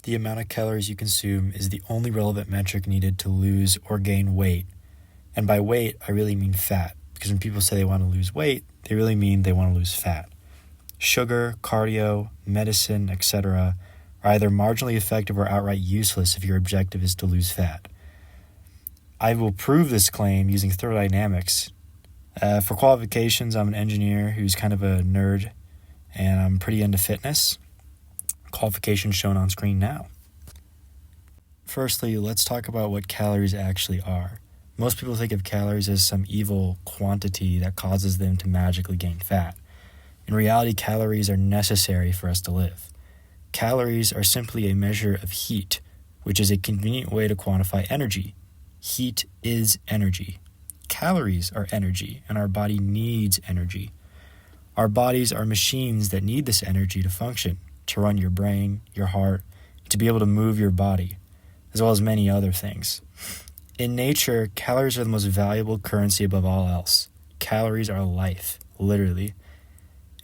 The amount of calories you consume is the only relevant metric needed to lose or gain weight. And by weight, I really mean fat, because when people say they want to lose weight, they really mean they want to lose fat. Sugar, cardio, medicine, etc. are either marginally effective or outright useless if your objective is to lose fat. I will prove this claim using thermodynamics. For qualifications, I'm an engineer who's kind of a nerd, and I'm pretty into fitness. Qualifications shown on screen now. Firstly, let's talk about what calories actually are. Most people think of calories as some evil quantity that causes them to magically gain fat. In reality, calories are necessary for us to live. Calories are simply a measure of heat, which is a convenient way to quantify energy. Heat is energy. Calories are energy, and our body needs energy. Our bodies are machines that need this energy to function, to run your brain, your heart, to be able to move your body, as well as many other things. In nature, calories are the most valuable currency above all else. Calories are life, literally.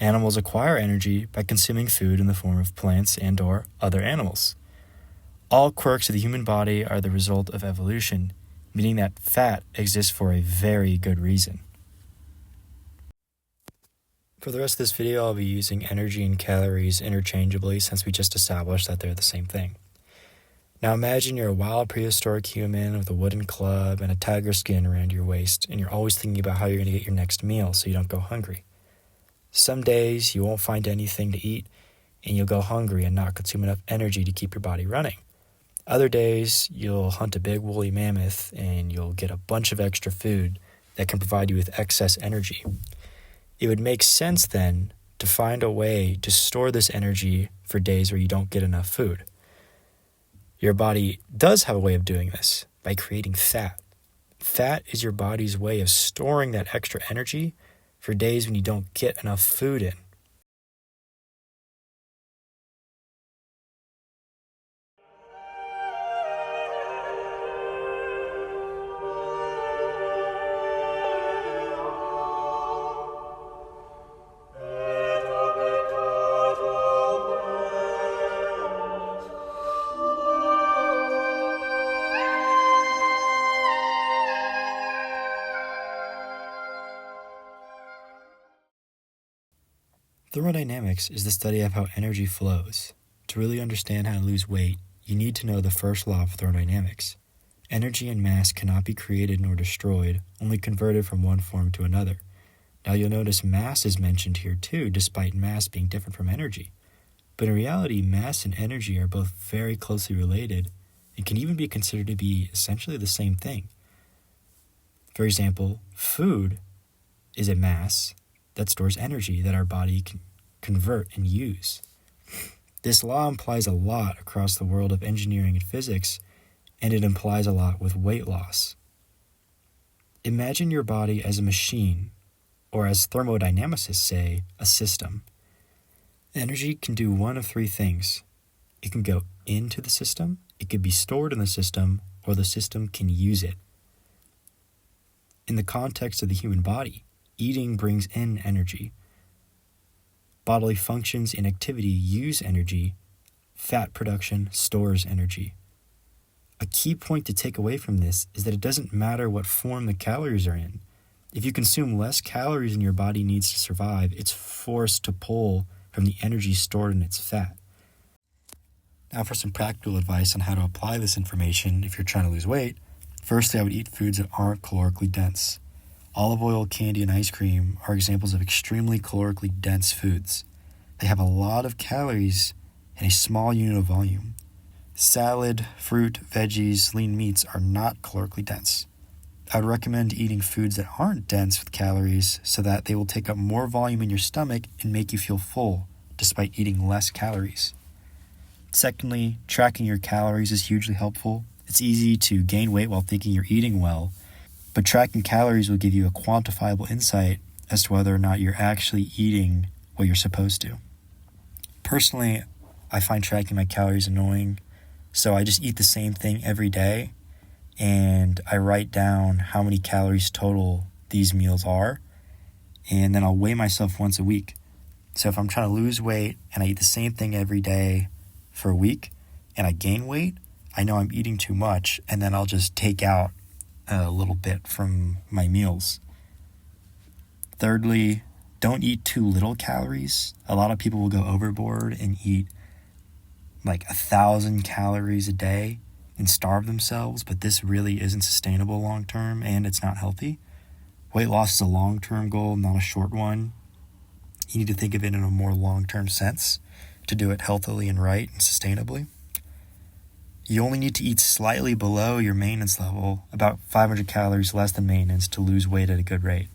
Animals acquire energy by consuming food in the form of plants and/or other animals. All quirks of the human body are the result of evolution, meaning that fat exists for a very good reason. For the rest of this video, I'll be using energy and calories interchangeably since we just established that they're the same thing. Now imagine you're a wild prehistoric human with a wooden club and a tiger skin around your waist, and you're always thinking about how you're going to get your next meal so you don't go hungry. Some days you won't find anything to eat, and you'll go hungry and not consume enough energy to keep your body running. Other days, you'll hunt a big woolly mammoth, and you'll get a bunch of extra food that can provide you with excess energy. It would make sense then to find a way to store this energy for days where you don't get enough food. Your body does have a way of doing this by creating fat. Fat is your body's way of storing that extra energy for days when you don't get enough food in. Thermodynamics is the study of how energy flows. To really understand how to lose weight, you need to know the first law of thermodynamics. Energy and mass cannot be created nor destroyed, only converted from one form to another. Now you'll notice mass is mentioned here too, despite mass being different from energy. But in reality, mass and energy are both very closely related and can even be considered to be essentially the same thing. For example, food is a mass that stores energy that our body can convert and use. This law implies a lot across the world of engineering and physics, and it implies a lot with weight loss. Imagine your body as a machine, or as thermodynamicists say, a system. Energy can do one of three things. It can go into the system, it could be stored in the system, or the system can use it. In the context of the human body, eating brings in energy. Bodily functions and activity use energy. Fat production stores energy. A key point to take away from this is that it doesn't matter what form the calories are in. If you consume less calories than your body needs to survive, it's forced to pull from the energy stored in its fat. Now for some practical advice on how to apply this information if you're trying to lose weight. Firstly, I would eat foods that aren't calorically dense. Olive oil, candy, and ice cream are examples of extremely calorically dense foods. They have a lot of calories in a small unit of volume. Salad, fruit, veggies, lean meats are not calorically dense. I would recommend eating foods that aren't dense with calories so that they will take up more volume in your stomach and make you feel full, despite eating less calories. Secondly, tracking your calories is hugely helpful. It's easy to gain weight while thinking you're eating well, but tracking calories will give you a quantifiable insight as to whether or not you're actually eating what you're supposed to. Personally, I find tracking my calories annoying, so I just eat the same thing every day, and I write down how many calories total these meals are, and then I'll weigh myself once a week. So if I'm trying to lose weight and I eat the same thing every day for a week, and I gain weight, I know I'm eating too much, and then I'll just take out a little bit from my meals. Thirdly, don't eat too little calories. A lot of people will go overboard and eat like 1,000 calories a day and starve themselves, but this really isn't sustainable long term, and it's not healthy. Weight loss is a long-term goal, not a short one. You need to think of it in a more long-term sense to do it healthily and right and sustainably. You only need to eat slightly below your maintenance level, about 500 calories less than maintenance, to lose weight at a good rate.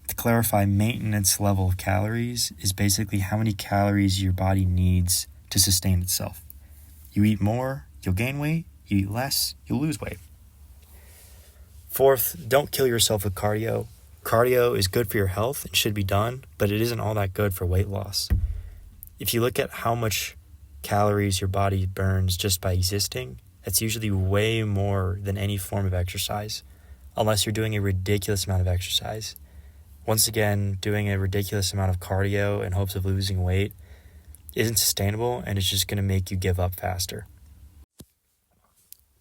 To clarify, maintenance level of calories is basically how many calories your body needs to sustain itself. You eat more, you'll gain weight. You eat less, you'll lose weight. Fourth, don't kill yourself with cardio. Cardio is good for your health and should be done, but it isn't all that good for weight loss. If you look at how much calories your body burns just by existing, that's usually way more than any form of exercise, unless you're doing a ridiculous amount of exercise. Once again, doing a ridiculous amount of cardio in hopes of losing weight isn't sustainable, and it's just going to make you give up faster.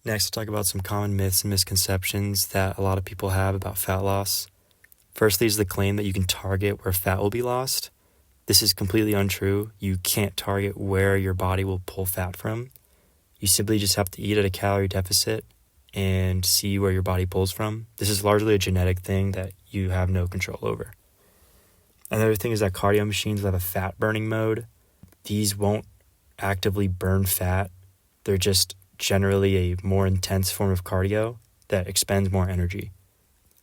Next, I'll talk about some common myths and misconceptions that a lot of people have about fat loss. Firstly is the claim that you can target where fat will be lost. This is completely untrue. You can't target where your body will pull fat from. You simply just have to eat at a calorie deficit and see where your body pulls from. This is largely a genetic thing that you have no control over. Another thing is that cardio machines will have a fat burning mode. These won't actively burn fat. They're just generally a more intense form of cardio that expends more energy.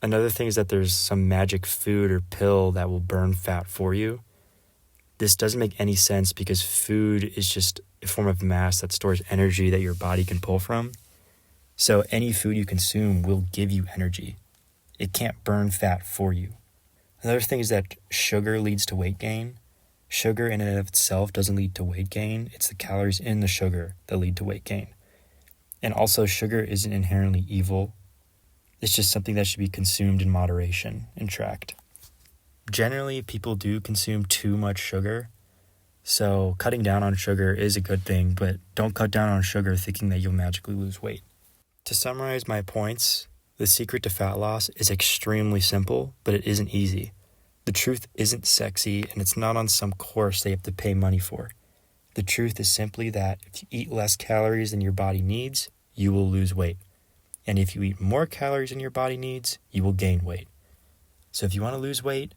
Another thing is that there's some magic food or pill that will burn fat for you. This doesn't make any sense because food is just a form of mass that stores energy that your body can pull from. So any food you consume will give you energy. It can't burn fat for you. Another thing is that sugar leads to weight gain. Sugar in and of itself doesn't lead to weight gain. It's the calories in the sugar that lead to weight gain. And also, sugar isn't inherently evil. It's just something that should be consumed in moderation and tracked. Generally, people do consume too much sugar, so cutting down on sugar is a good thing, but don't cut down on sugar thinking that you'll magically lose weight. To summarize my points, the secret to fat loss is extremely simple, but it isn't easy. The truth isn't sexy, and it's not on some course they have to pay money for. The truth is simply that if you eat less calories than your body needs, you will lose weight. And if you eat more calories than your body needs, you will gain weight. So if you want to lose weight,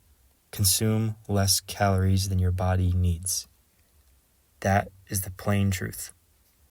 consume less calories than your body needs. That is the plain truth.